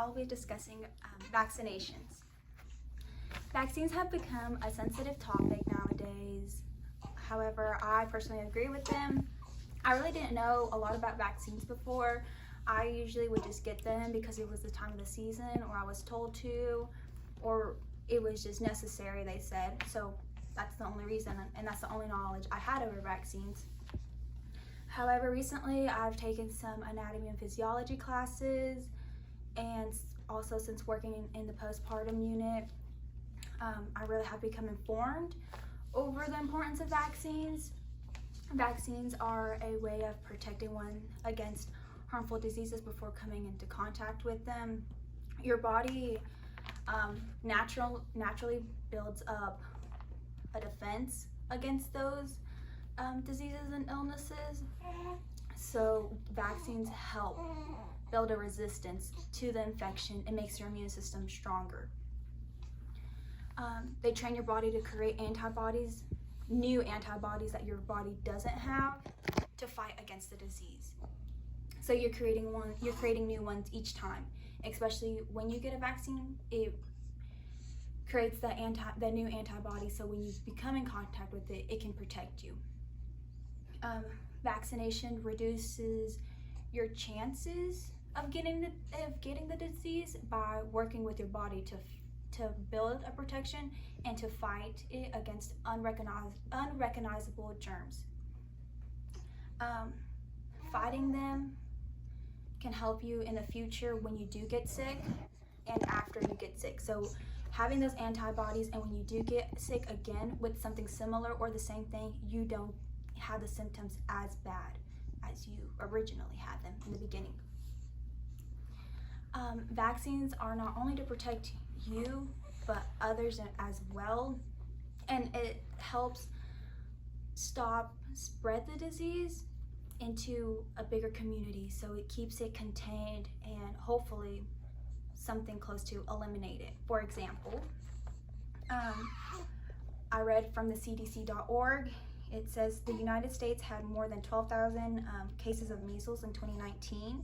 I'll be discussing vaccinations. Vaccines have become a sensitive topic nowadays. However, I personally agree with them. I really didn't know a lot about vaccines before. I usually would just get them because it was the time of the season, or I was told to, or it was just necessary, they said. So that's the only reason, and that's the only knowledge I had over vaccines. However, recently I've taken some anatomy and physiology classes, and also since working in the postpartum unit, I really have become informed over the importance of vaccines. Vaccines are a way of protecting one against harmful diseases before coming into contact with them. Your body naturally builds up a defense against those diseases and illnesses. So vaccines help build a resistance to the infection and makes your immune system stronger. They train your body to create antibodies, new antibodies that your body doesn't have, to fight against the disease. So you're creating new ones each time. Especially when you get a vaccine, it creates the new antibody, so when you become in contact with it, it can protect you. Vaccination reduces your chances of getting the disease by working with your body to build a protection and to fight it against unrecognizable germs. Fighting them can help you in the future when you do get sick and after you get sick. So having those antibodies, and when you do get sick again with something similar or the same thing, you don't have the symptoms as bad as you originally had them in the beginning. Vaccines are not only to protect you, but others as well, and it helps spread the disease into a bigger community, so it keeps it contained and hopefully something close to eliminate it. For example, I read from the CDC.org. It says the United States had more than 12,000 cases of measles in 2019.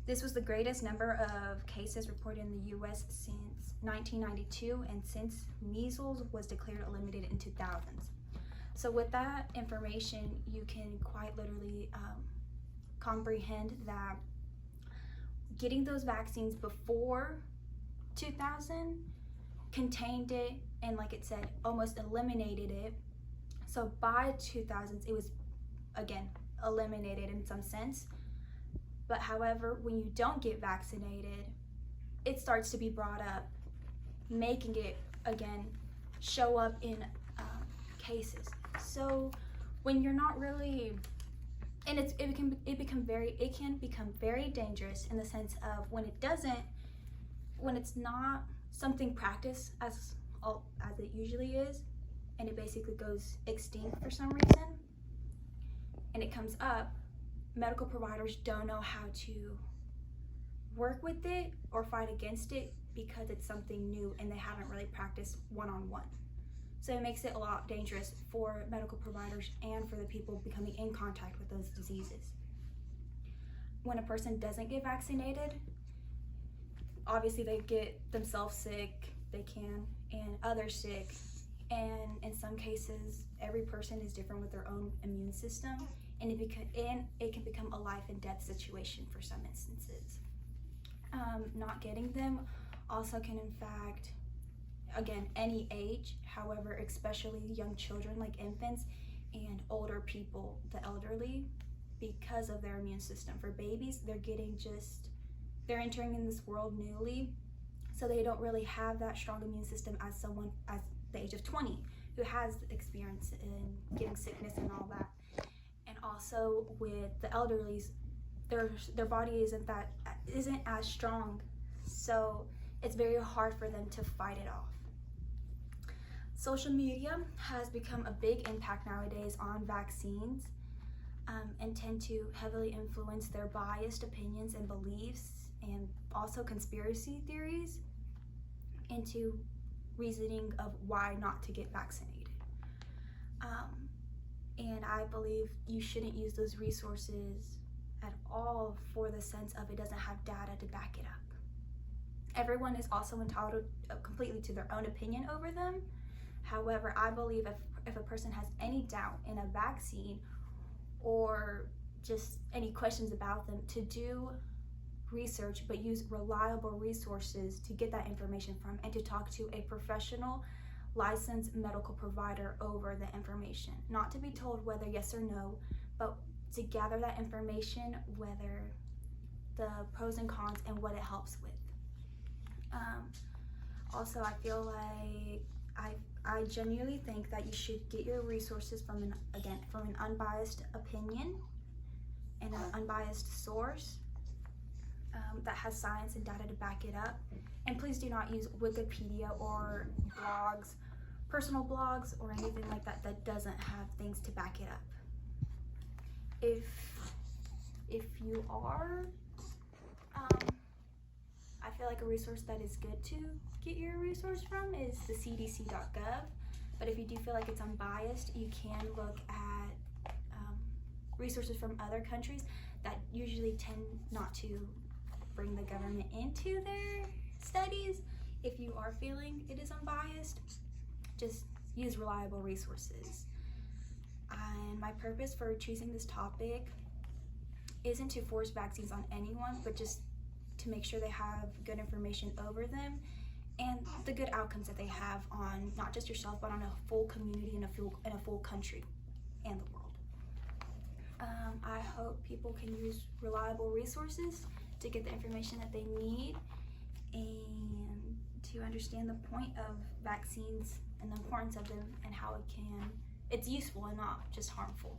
This was the greatest number of cases reported in the US since 1992, and since measles was declared eliminated in 2000s. So with that information, you can quite literally comprehend that getting those vaccines before 2000 contained it, and like it said, almost eliminated it. So by 2000s, it was, again, eliminated in some sense. But however, when you don't get vaccinated, it starts to be brought up, making it, again, show up in cases. So when you're not really, and it can become very dangerous in the sense of when it's not something practiced as it usually is, and it basically goes extinct for some reason, and it comes up, medical providers don't know how to work with it or fight against it because it's something new and they haven't really practiced one-on-one. So it makes it a lot dangerous for medical providers and for the people becoming in contact with those diseases. When a person doesn't get vaccinated, obviously they get themselves sick, and others sick, and in some cases, every person is different with their own immune system, and it can become a life and death situation for some instances. Not getting them also can, in fact, again, any age, however, especially young children like infants and older people, the elderly, because of their immune system. For babies, they're entering in this world newly, so they don't really have that strong immune system as someone at the age of 20 who has experience in getting sickness and all that. And also with the elderlies, their body isn't as strong, so it's very hard for them to fight it off. Social media has become a big impact nowadays on vaccines, and tend to heavily influence their biased opinions and beliefs, and also conspiracy theories into reasoning of why not to get vaccinated. And I believe you shouldn't use those resources at all, for the sense of it doesn't have data to back it up. Everyone is also entitled completely to their own opinion over them. However, I believe if a person has any doubt in a vaccine or just any questions about them, to do research, but use reliable resources to get that information from, and to talk to a professional licensed medical provider over the information. Not to be told whether yes or no, but to gather that information, whether the pros and cons and what it helps with. Also, I feel like I genuinely think that you should get your resources from an unbiased opinion and an unbiased source that has science and data to back it up. And please do not use Wikipedia or blogs, personal blogs, or anything like that that doesn't have things to back it up. If you are, I feel like a resource that is good to get your resource from is the cdc.gov. But if you do feel like it's unbiased, you can look at resources from other countries that usually tend not to bring the government into their studies. If you are feeling it is unbiased, just use reliable resources. And my purpose for choosing this topic isn't to force vaccines on anyone, but just to make sure they have good information over them and the good outcomes that they have on not just yourself, but on a full community and a full country and the world. I hope people can use reliable resources to get the information that they need and to understand the point of vaccines and the importance of them and how it's useful and not just harmful.